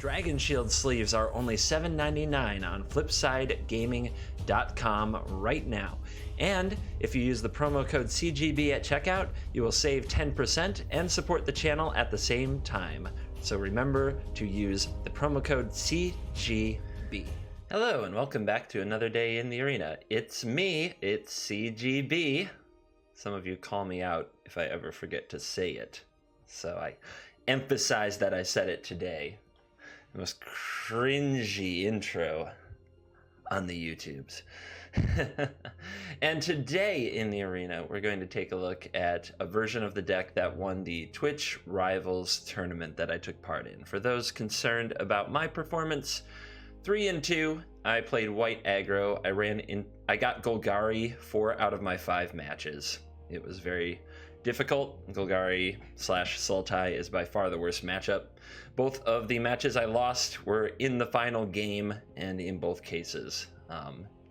Dragon Shield sleeves are only $7.99 on flipsidegaming.com right now. And if you use the promo code CGB at checkout, you will save 10% and support the channel at the same time. So remember to use the promo code CGB. Hello and welcome back to another day in the arena. It's me, it's CGB. Some of you call me out if I ever forget to say it. So I emphasize that I said it today. The most cringy intro on the YouTubes. And today in the arena, we're going to take a look at a version of the deck that won the Twitch Rivals tournament that I took part in. For those concerned about my performance, 3-2, I played white aggro. I got Golgari 4 out of my 5 matches. It was very difficult. Golgari / Sultai is by far the worst matchup. Both of the matches I lost were in the final game, and in both cases,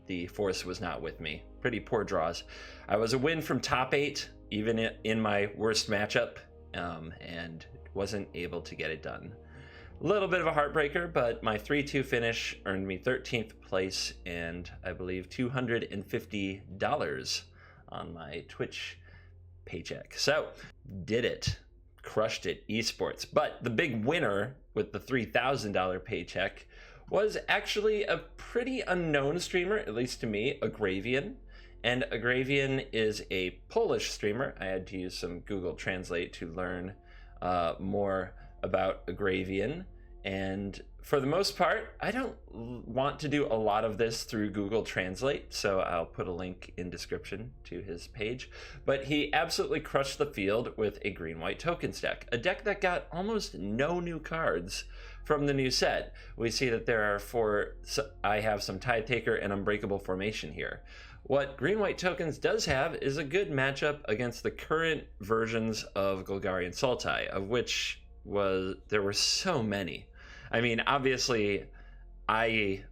the force was not with me. Pretty poor draws. I was a win from top 8, even in my worst matchup, and wasn't able to get it done. A little bit of a heartbreaker, but my 3-2 finish earned me 13th place and I believe $250 on my Twitch paycheck. So, did it. Crushed it, esports. But the big winner with the $3,000 paycheck was actually a pretty unknown streamer, at least to me, Agravian. And Agravian is a Polish streamer. I had to use some Google Translate to learn more about Agravian. And for the most part, I don't want to do a lot of this through Google Translate, so I'll put a link in description to his page. But he absolutely crushed the field with a green-white tokens deck, a deck that got almost no new cards from the new set. We see that there are 4, I have some Tide Taker and Unbreakable Formation here. What green-white tokens does have is a good matchup against the current versions of Golgari and Sultai, of which there were so many. I mean, obviously, my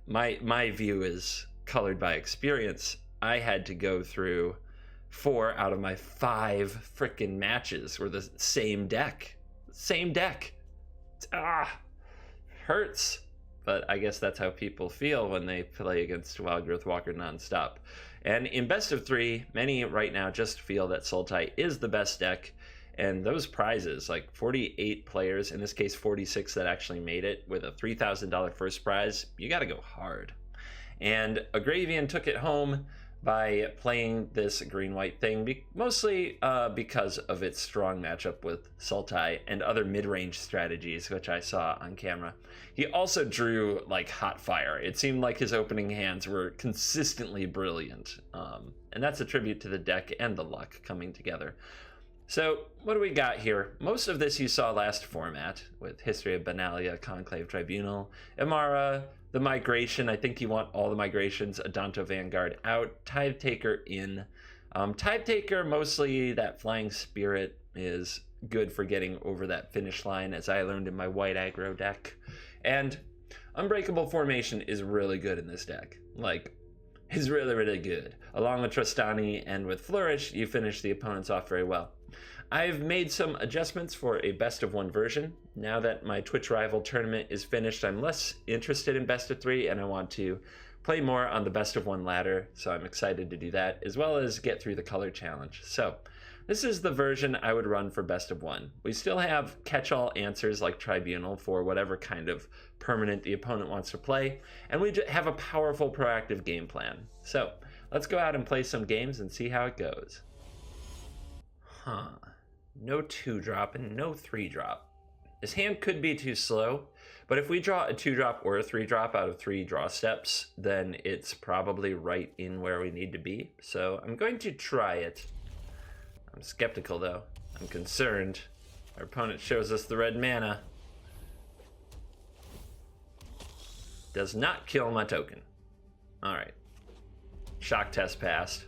view is colored by experience. I had to go through 4 out of my 5 frickin' matches were the same deck. Same deck. Hurts. But I guess that's how people feel when they play against Wild Growth Walker nonstop. And in best of 3, many right now just feel that Sultai is the best deck. And those prizes, like 48 players, in this case 46 that actually made it with a $3,000 first prize, you got to go hard. And Agravian took it home by playing this green-white thing, mostly because of its strong matchup with Sultai and other mid-range strategies, which I saw on camera. He also drew like hot fire. It seemed like his opening hands were consistently brilliant. And that's a tribute to the deck and the luck coming together. So what do we got here? Most of this you saw last format with History of Benalia, Conclave Tribunal, Imara, the migration. I think you want all the migrations, Adanto Vanguard out, Tide Taker in. Tide Taker, mostly that Flying Spirit is good for getting over that finish line, as I learned in my white aggro deck. And Unbreakable Formation is really good in this deck. Like, is really, really good. Along with Trostani and with Flourish, you finish the opponents off very well. I've made some adjustments for a best of 1 version. Now that my Twitch Rival tournament is finished, I'm less interested in best of 3 and I want to play more on the best of 1 ladder. So I'm excited to do that, as well as get through the color challenge. So this is the version I would run for best of 1. We still have catch-all answers like Tribunal for whatever kind of permanent the opponent wants to play. And we have a powerful proactive game plan. So let's go out and play some games and see how it goes. No 2-drop and no 3-drop. This hand could be too slow, but if we draw a 2-drop or a 3-drop out of 3 draw steps, then it's probably right in where we need to be. So I'm going to try it. I'm skeptical though. I'm concerned. Our opponent shows us the red mana. Does not kill my token. Alright. Shock test passed.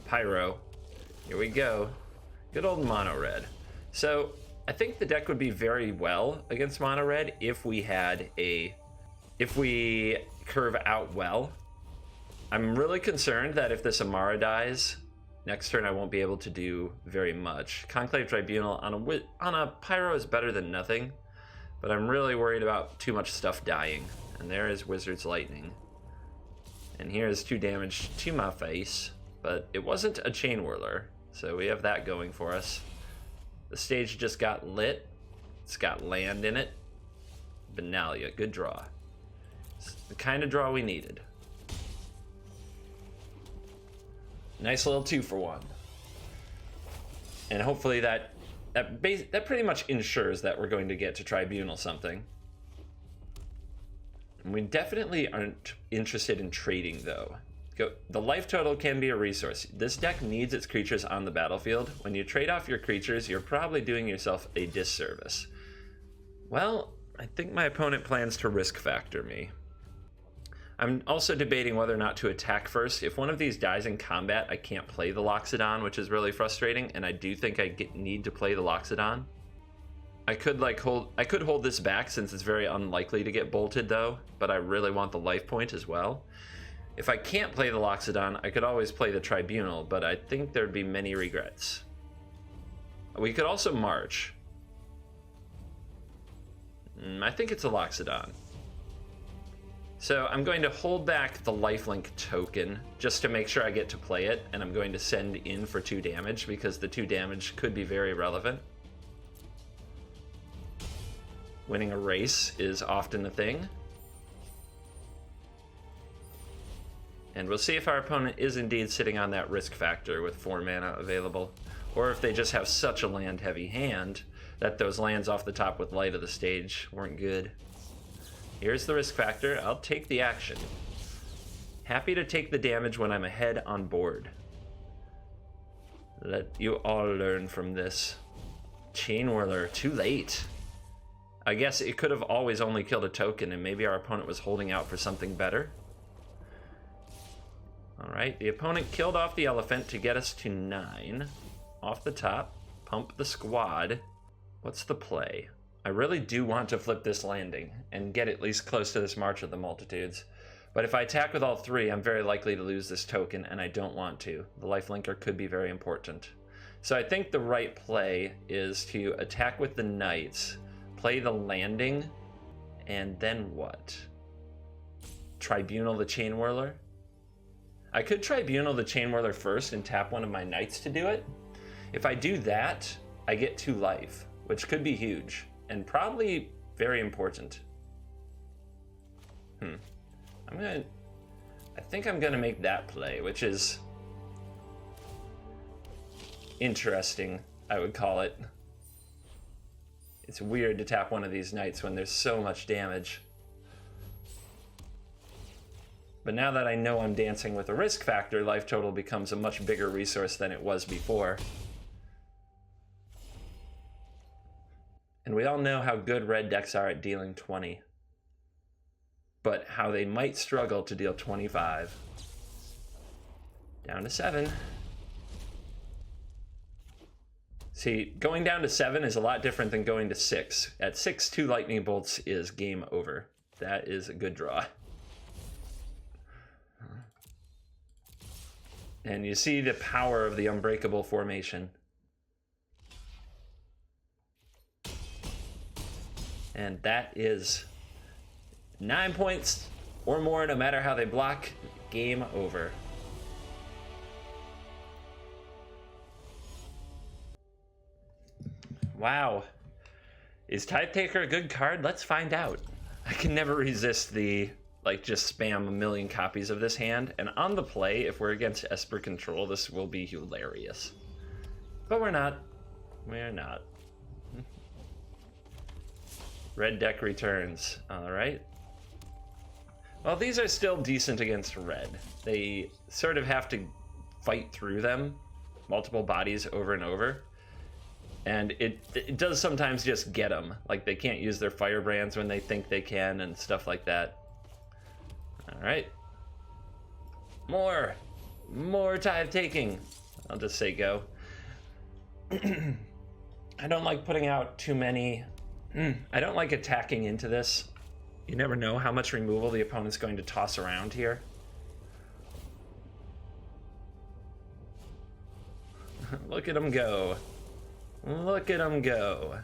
Pyro. Here we go. Good old mono red. So I think the deck would be very well against mono red if we curve out well. I'm really concerned that if this Imara dies, next turn I won't be able to do very much. Conclave Tribunal on a Pyro is better than nothing, But I'm really worried about too much stuff dying. And there is Wizard's Lightning. And here's 2 damage to my face. But it wasn't a Chain Whirler, so we have that going for us. The stage just got lit. It's got land in it. Benalia, good draw. It's the kind of draw we needed. Nice little 2-for-1. And hopefully that pretty much ensures that we're going to get to Tribunal something. And we definitely aren't interested in trading, though. The life total can be a resource. This deck needs its creatures on the battlefield. When you trade off your creatures, you're probably doing yourself a disservice. Well, I think my opponent plans to risk factor me. I'm also debating whether or not to attack first. If one of these dies in combat, I can't play the Loxodon, which is really frustrating, and I do think I need to play the Loxodon. I could hold this back since it's very unlikely to get bolted though, but I really want the life point as well. If I can't play the Loxodon, I could always play the Tribunal, but I think there'd be many regrets. We could also march. I think it's a Loxodon. So I'm going to hold back the lifelink token just to make sure I get to play it, and I'm going to send in for 2 damage because the 2 damage could be very relevant. Winning a race is often a thing. And we'll see if our opponent is indeed sitting on that risk factor with 4 mana available, or if they just have such a land heavy hand that those lands off the top with Light of the Stage weren't good. Here's the risk factor. I'll take the action. Happy to take the damage when I'm ahead on board. Let you all learn from this. Chain Whirler, too late. I guess it could have always only killed a token, and maybe our opponent was holding out for something better. Alright, the opponent killed off the elephant to get us to 9. Off the top, pump the squad. What's the play? I really do want to flip this landing and get at least close to this March of the Multitudes. But if I attack with all 3, I'm very likely to lose this token, and I don't want to. The lifelinker could be very important. So I think the right play is to attack with the Knights, play the landing, and then what? Tribunal the Chain Whirler? I could Tribunal the Chain Whirler first and tap one of my Knights to do it. If I do that, I get 2 life, which could be huge. And probably very important. I think I'm gonna make that play, which is interesting, I would call it. It's weird to tap one of these Knights when there's so much damage. But now that I know I'm dancing with a risk factor, life total becomes a much bigger resource than it was before. And we all know how good red decks are at dealing 20. But how they might struggle to deal 25. Down to 7. See, going down to 7 is a lot different than going to 6. At 6, 2 lightning bolts is game over. That is a good draw. And you see the power of the unbreakable formation. And that is 9 points or more, no matter how they block. Game over. Wow. Is Tithe-Taker a good card? Let's find out. I can never resist the, just spam a million copies of this hand. And on the play, if we're against Esper Control, this will be hilarious. But we're not. We're not. Red deck returns. Alright. Well, these are still decent against red. They sort of have to fight through them, multiple bodies over and over. And it does sometimes just get them. Like, they can't use their firebrands when they think they can and stuff like that. Alright. More Tithe taking. I'll just say go. I don't like putting out too many. I don't like attacking into this. You never know how much removal the opponent's going to toss around here. Look at him go. Look at him go.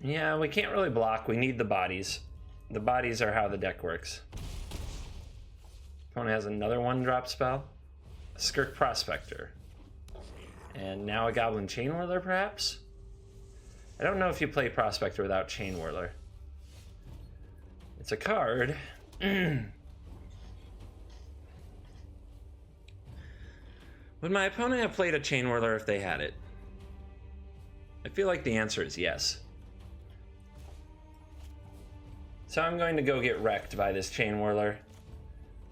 Yeah, we can't really block. We need the bodies. The bodies are how the deck works. Opponent has another 1-drop spell. A Skirk Prospector. And now a Goblin Chain Whirler, perhaps? I don't know if you play Prospector without Chain Whirler. It's a card. Would my opponent have played a Chain Whirler if they had it? I feel like the answer is yes. So I'm going to go get wrecked by this Chain Whirler.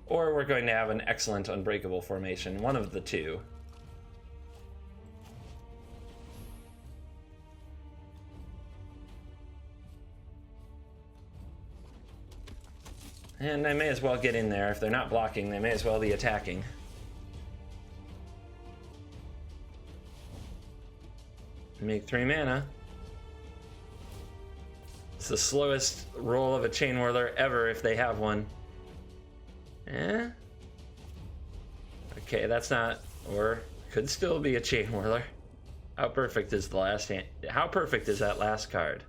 Or we're going to have an excellent Unbreakable formation, one of the two. And I may as well get in there. If they're not blocking, they may as well be attacking. Make 3 mana. It's the slowest roll of a Chain Whirler ever if they have one. Eh? Okay, that's not... Or could still be a Chain Whirler. How perfect is the last hand? How perfect is that last card?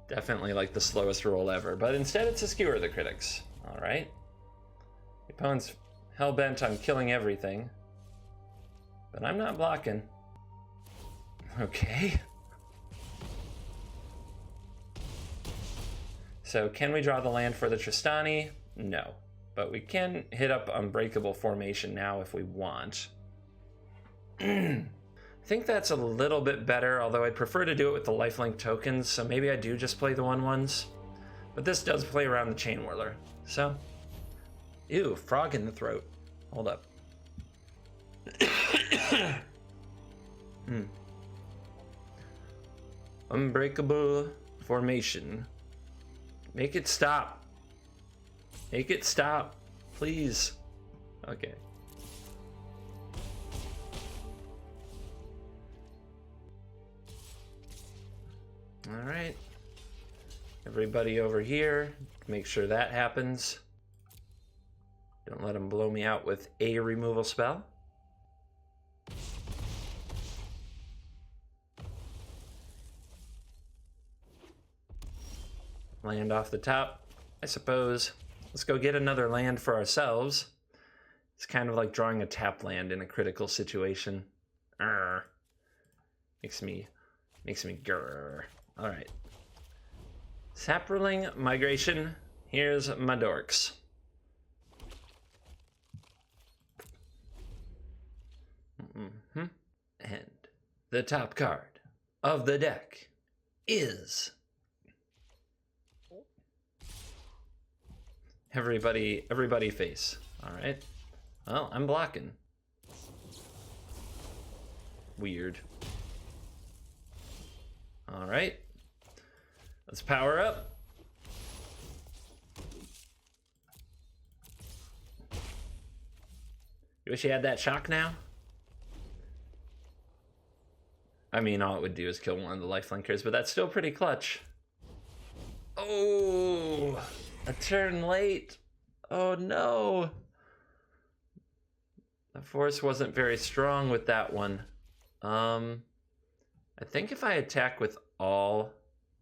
Definitely like the slowest roll ever. But instead it's a Skewer the Critics. Alright. The opponent's hell-bent on killing everything. But I'm not blocking. Okay. So can we draw the land for the Tristani? No. But we can hit up Unbreakable formation now if we want. I think that's a little bit better, although I'd prefer to do it with the lifelink tokens, so maybe I do just play the 1/1s. But this does play around the Chain Whirler, so... Ew, frog in the throat. Hold up. Unbreakable formation. Make it stop. Make it stop, please. Okay. All right. Everybody over here, make sure that happens. Don't let them blow me out with a removal spell. Land off the top, I suppose. Let's go get another land for ourselves. It's kind of like drawing a tap land in a critical situation. Arr. Makes me grrr. All right. Saproling Migration. Here's my dorks. And the top card of the deck is... Everybody face. All right. Well, I'm blocking. Weird. All right. Let's power up. You wish you had that shock now? I mean, all it would do is kill one of the lifelinkers, but that's still pretty clutch. Oh, a turn late. Oh no. The force wasn't very strong with that one. I think if I attack with all,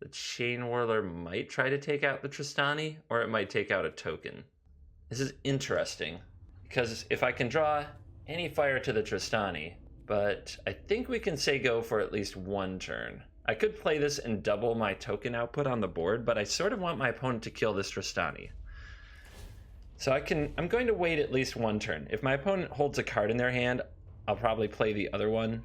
the Chain Whirler might try to take out the Tristani, or it might take out a token. This is interesting, because if I can draw any fire to the Tristani, but I think we can say go for at least one turn. I could play this and double my token output on the board, but I sort of want my opponent to kill this Tristani. So I'm going to wait at least one turn. If my opponent holds a card in their hand, I'll probably play the other one.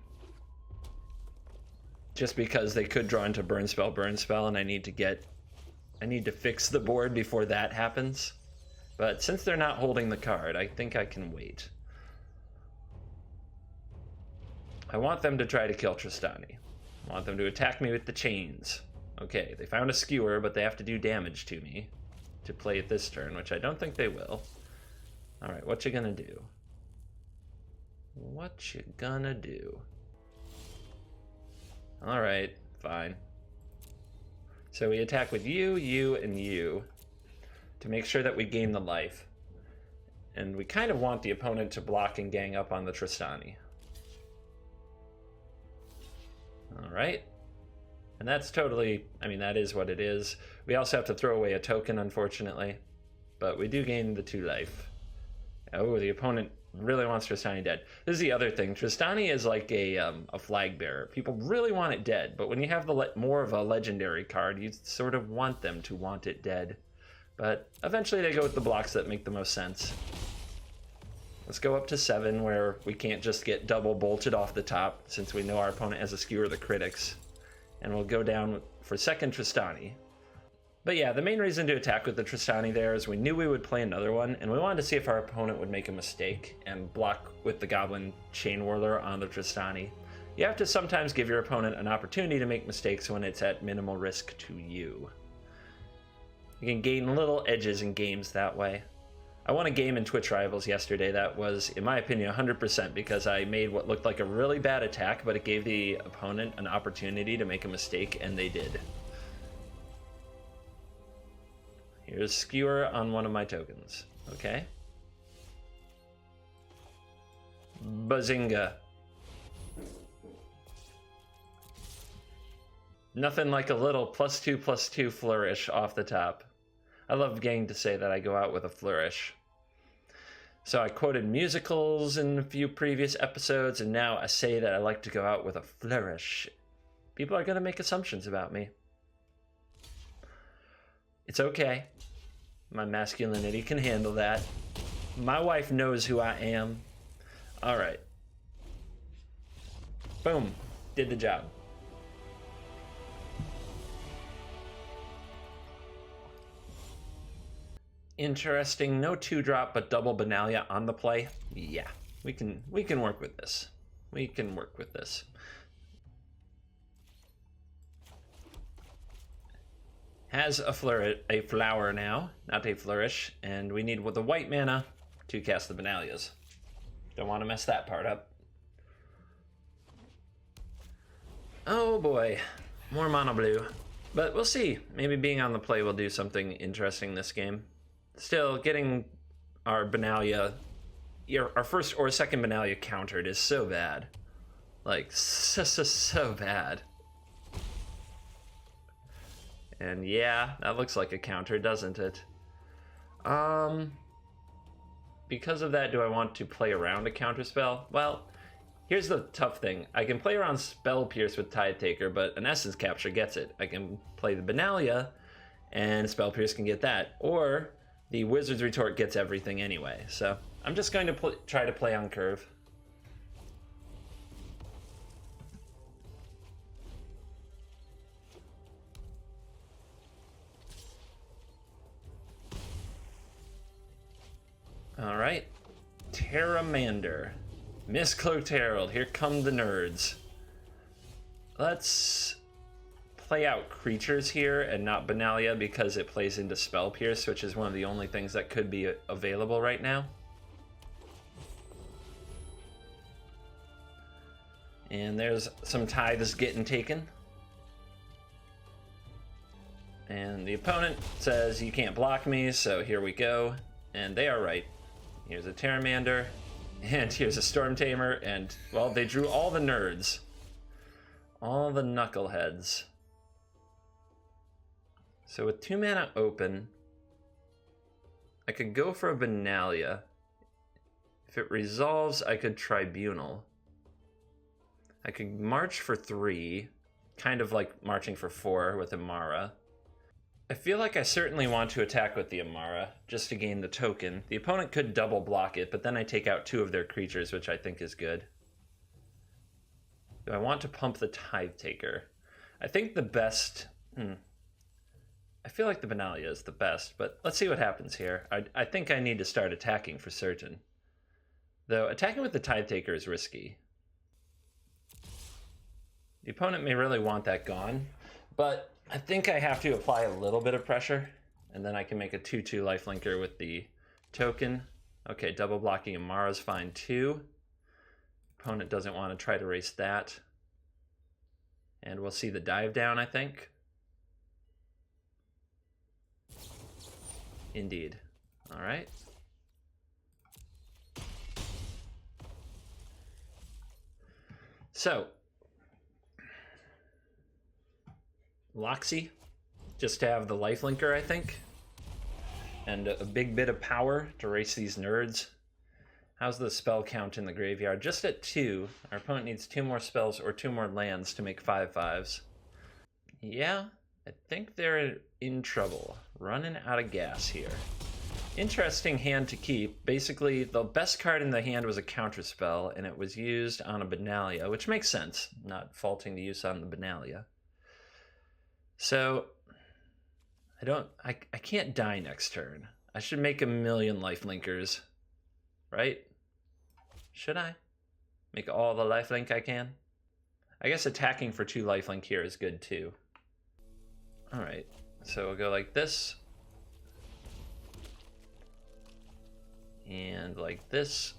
Just because they could draw into burn spell, and I need to fix the board before that happens. But since they're not holding the card, I think I can wait. I want them to try to kill Tristani. I want them to attack me with the chains. Okay, they found a skewer, but they have to do damage to me to play it this turn, which I don't think they will. Alright, what you gonna do? What you gonna do? Alright, fine. So we attack with you, you, and you to make sure that we gain the life. And we kind of want the opponent to block and gang up on the Tristani. Alright. And that's totally, I mean, that is what it is. We also have to throw away a token, unfortunately. But we do gain the 2 life. Oh, the opponent really wants Tristani dead. This is the other thing. Tristani is like a flag bearer. People really want it dead, but when you have the more of a legendary card, you sort of want them to want it dead. But eventually they go with the blocks that make the most sense. Let's go up to 7, where we can't just get double bolted off the top, since we know our opponent has a Skewer the Critics. And we'll go down for second Tristani. But yeah, the main reason to attack with the Tristani there is we knew we would play another one, and we wanted to see if our opponent would make a mistake and block with the Goblin Chain Whirler on the Tristani. You have to sometimes give your opponent an opportunity to make mistakes when it's at minimal risk to you. You can gain little edges in games that way. I won a game in Twitch Rivals yesterday that was, in my opinion, 100% because I made what looked like a really bad attack, but it gave the opponent an opportunity to make a mistake, and they did. Here's Skewer on one of my tokens. Okay. Bazinga. Nothing like a little +2/+2 flourish off the top. I love getting to say that I go out with a flourish. So I quoted musicals in a few previous episodes, and now I say that I like to go out with a flourish. People are going to make assumptions about me. It's okay. My masculinity can handle that. My wife knows who I am. All right. Boom. Did the job. Interesting. No 2-drop, but double Benalia on the play. Yeah, we can work with this. We can work with this. Has a flower now, not a flourish, and we need with the white mana to cast the Benalias. Don't want to mess that part up. Oh boy, more mono blue. But we'll see. Maybe being on the play will do something interesting this game. Still, getting our Benalia, our first or second Benalia countered is so bad. Like, so bad. And yeah, that looks like a counter, doesn't it? Because of that, do I want to play around a counter spell? Well, here's the tough thing. I can play around Spell Pierce with Tide Taker, but an Essence Capture gets it. I can play the Benalia, and Spell Pierce can get that. Or the Wizard's Retort gets everything anyway. So I'm just going to try to play on curve. All right, Terramander, Mistcloaked Herald. Here come the nerds. Let's play out creatures here and not Benalia because it plays into Spell Pierce, which is one of the only things that could be available right now. And there's some tithes getting taken. And the opponent says, you can't block me, so here we go. And they are right. Here's a Terramander, and here's a Storm Tamer, and, well, they drew all the nerds. All the knuckleheads. So with 2 mana open, I could go for a Benalia. If it resolves, I could Tribunal. I could march for 3, kind of like marching for 4 with Amara. I feel like I certainly want to attack with the Amara, just to gain the token. The opponent could double block it, but then I take out 2 of their creatures, which I think is good. Do I want to pump the Tithe Taker? I think the best... I feel like the Benalia is the best, but let's see what happens here. I think I need to start attacking for certain. Though attacking with the Tithe Taker is risky. The opponent may really want that gone, but I think I have to apply a little bit of pressure, and then I can make a 2/2 lifelinker with the token. Okay, double blocking Amara's fine too. Opponent doesn't want to try to race that. And we'll see the dive down, I think. Indeed. All right. So, Loxy, just to have the lifelinker, I think. And a big bit of power to race these nerds. How's the spell count in the graveyard? Just at 2. Our opponent needs 2 more spells or 2 more lands to make 5/5s. Yeah, I think they're in trouble. Running out of gas here. Interesting hand to keep. Basically, the best card in the hand was a counterspell, and it was used on a Benalia, which makes sense. Not faulting the use on the Benalia. So, I can't die next turn. I should make a million lifelinkers, right? Should I? Make all the lifelink I can? I guess attacking for 2 lifelink here is good too. Alright, so we'll go like this. And like this.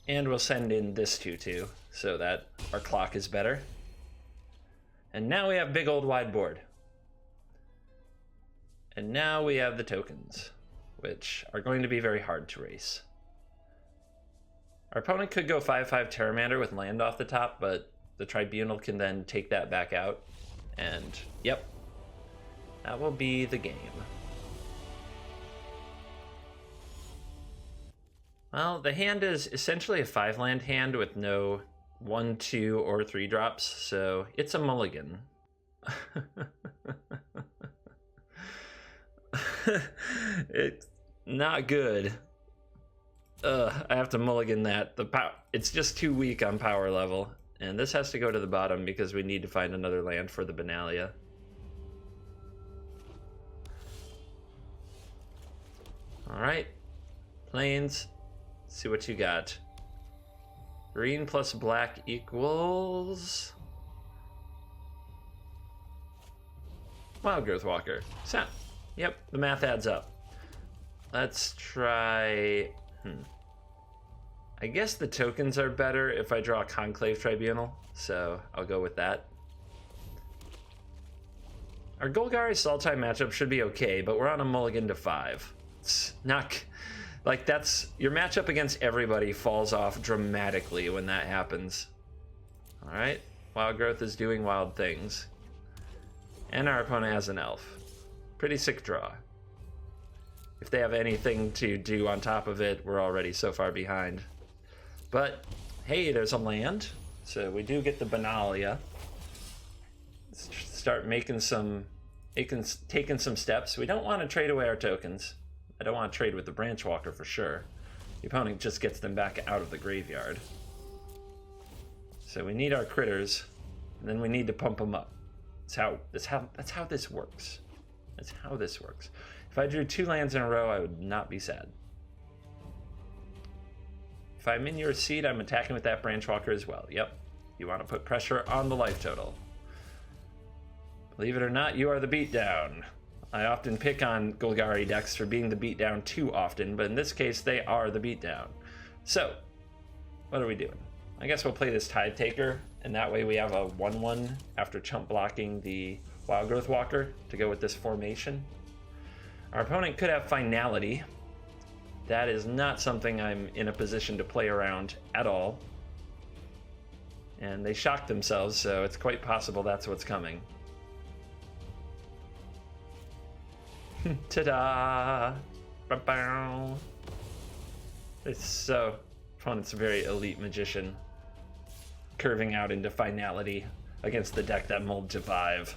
And we'll send in this 2/2 so that our clock is better. And now we have big old wide board. And now we have the tokens, which are going to be very hard to race. Our opponent could go 5/5 Terramander with land off the top, but the Tribunal can then take that back out. And, yep, that will be the game. Well, the hand is essentially a 5-land hand with no 1, 2, or 3 drops, so it's a mulligan. It's not good. I have to mulligan that. It's just too weak on power level, and this has to go to the bottom because we need to find another land for the Benalia. All right, plains. See what you got. Green plus black equals Wild Growth Walker. So, yep, the math adds up. Let's try. I guess the tokens are better if I draw a Conclave Tribunal, so I'll go with that. Our Golgari Sultai matchup should be okay, but we're on a mulligan to 5. It's not. Like, that's, your matchup against everybody falls off dramatically when that happens. Alright, Wild Growth is doing wild things. And our opponent has an elf. Pretty sick draw. If they have anything to do on top of it, we're already so far behind. But, hey, there's a land. So we do get the Benalia. Let's start taking some steps. We don't want to trade away our tokens. I don't want to trade with the Branchwalker for sure. The opponent just gets them back out of the graveyard. So we need our critters, and then we need to pump them up. That's how this works. That's how this works. If I drew 2 lands in a row, I would not be sad. If I'm in your seat, I'm attacking with that Branchwalker as well. Yep. You want to put pressure on the life total. Believe it or not, you are the beatdown. I often pick on Golgari decks for being the beatdown too often, but in this case, they are the beatdown. So, what are we doing? I guess we'll play this Tide Taker, and that way we have a 1/1 after chump blocking the Wild Growth Walker to go with this formation. Our opponent could have Finality. That is not something I'm in a position to play around at all. And they shocked themselves, so it's quite possible that's what's coming. Ta-da! Ba-bow! It's so fun. It's a very elite magician. Curving out into Finality against the deck that mulled to 5.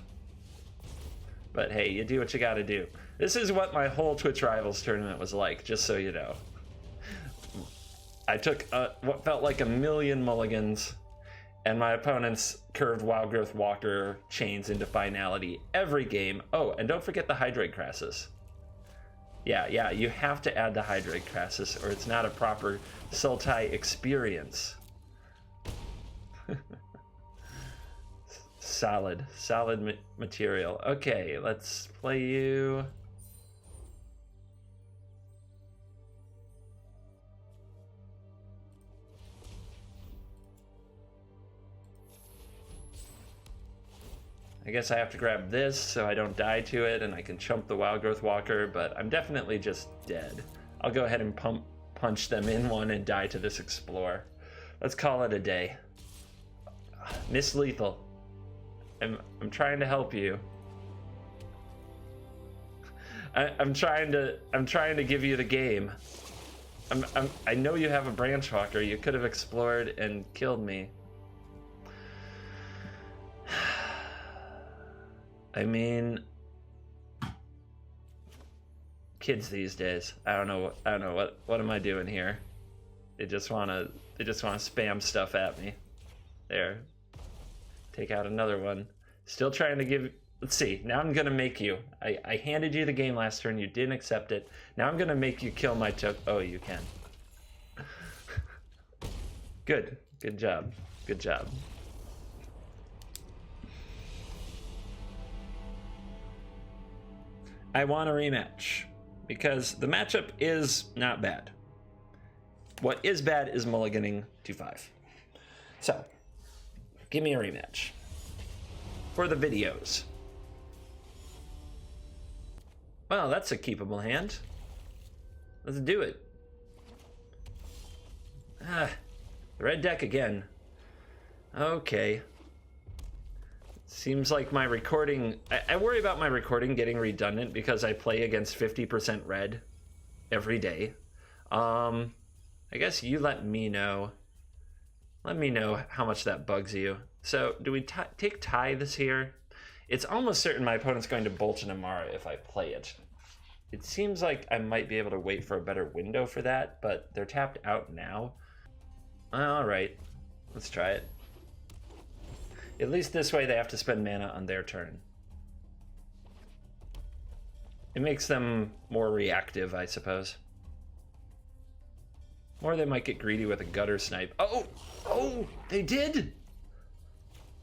But hey, you do what you gotta do. This is what my whole Twitch Rivals tournament was like, just so you know. I took what felt like a million mulligans, and my opponents curved Wild Growth Walker chains into Finality every game. Oh, and don't forget the Hydrate Crassus. Yeah, you have to add the Hydrate Crassus, or it's not a proper Sultai experience. Solid material. Okay, let's play you. I guess I have to grab this so I don't die to it and I can chump the Wild Growth Walker, but I'm definitely just dead. I'll go ahead and punch them in one and die to this Explorer. Let's call it a day. Miss Lethal, I'm trying to help you. I'm trying to give you the game. I know you have a branch walker. You could have explored and killed me. I mean, kids these days. I don't know what am I doing here? They just wanna spam stuff at me. There. Take out another one. Still trying to give. Let's see. Now I'm gonna make you. I handed you the game last turn. You didn't accept it. Now I'm gonna make you kill my token. Oh, you can. Good. Good job. Good job. I want a rematch because the matchup is not bad. What is bad is mulliganing to 5. So, give me a rematch for the videos. Well, that's a keepable hand. Let's do it. The red deck again. Okay. Seems like my recording... I worry about my recording getting redundant because I play against 50% red every day. I guess you let me know. Let me know how much that bugs you. So, do we take tithes here? It's almost certain my opponent's going to Bolt an Amara if I play it. It seems like I might be able to wait for a better window for that, but they're tapped out now. Alright, let's try it. At least this way they have to spend mana on their turn. It makes them more reactive, I suppose. Or they might get greedy with a gutter snipe. Oh! Oh! They did!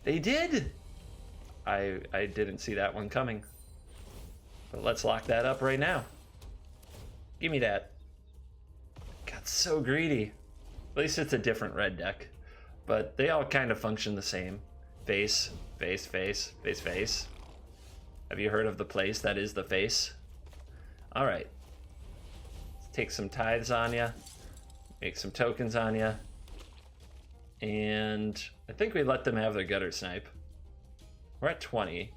They did! I didn't see that one coming. But let's lock that up right now. Give me that. Got so greedy. At least it's a different red deck. But they all kind of function the same. Face, face, face, face, face. Have you heard of the place that is the face? Alright. Let's take some tithes on ya. Make some tokens on ya. And I think we let them have their gutter snipe. We're at 20.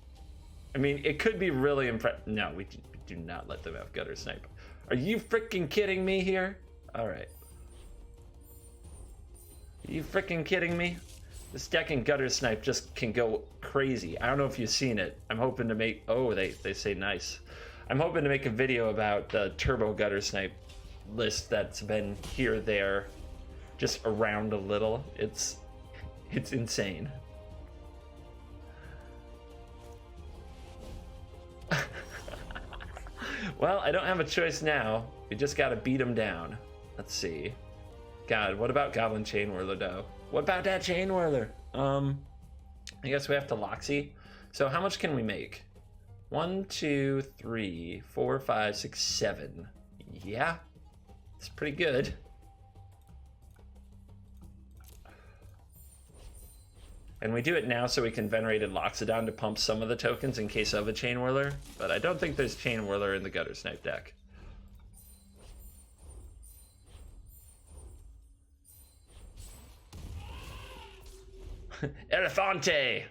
I mean, it could be really impressive. No, we do not let them have gutter snipe. Are you freaking kidding me here? Alright. Are you freaking kidding me? This deck and gutter snipe just can go crazy. I don't know if you've seen it. I'm hoping to make... Oh, they say nice. I'm hoping to make a video about the turbo gutter snipe list that's been here, there, just around a little. It's insane. Well, I don't have a choice now. We just gotta beat him down. Let's see. God, what about Goblin Chain Whirler, though? What about that Chain Whirler? I guess we have to Loxy. So how much can we make? 1, 2, 3, 4, 5, 6, 7. Yeah, it's pretty good. And we do it now so we can Venerated Loxodon to pump some of the tokens in case of a Chain Whirler, but I don't think there's Chain Whirler in the Gutter Snipe deck. Elefante!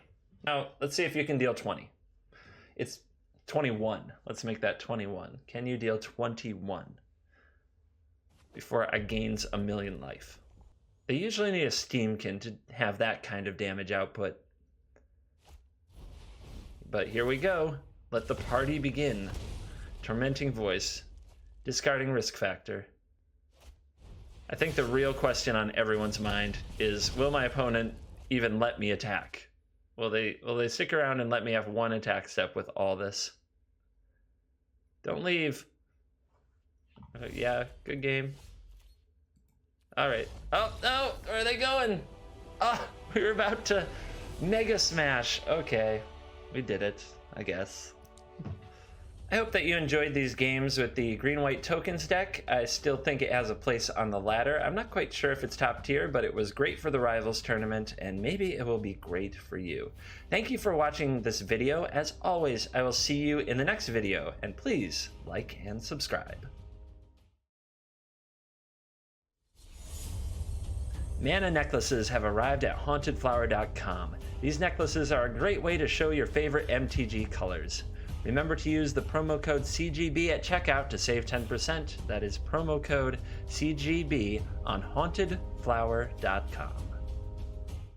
Now, let's see if you can deal 20. It's 21. Let's make that 21. Can you deal 21 before I gains a million life? They usually need a Steamkin to have that kind of damage output. But here we go. Let the party begin. Tormenting Voice. Discarding Risk Factor. I think the real question on everyone's mind is, will my opponent even let me attack? Will they stick around and let me have one attack step with all this? Don't leave. Yeah, good game. All right. Oh, no, where are they going? Oh, we were about to Mega Smash. Okay, we did it, I guess. I hope that you enjoyed these games with the green-white tokens deck. I still think it has a place on the ladder. I'm not quite sure if it's top tier, but it was great for the Rivals tournament, and maybe it will be great for you. Thank you for watching this video. As always, I will see you in the next video, and please like and subscribe. Mana necklaces have arrived at hauntedflower.com. These necklaces are a great way to show your favorite MTG colors. Remember to use the promo code CGB at checkout to save 10%. That is promo code CGB on hauntedflower.com.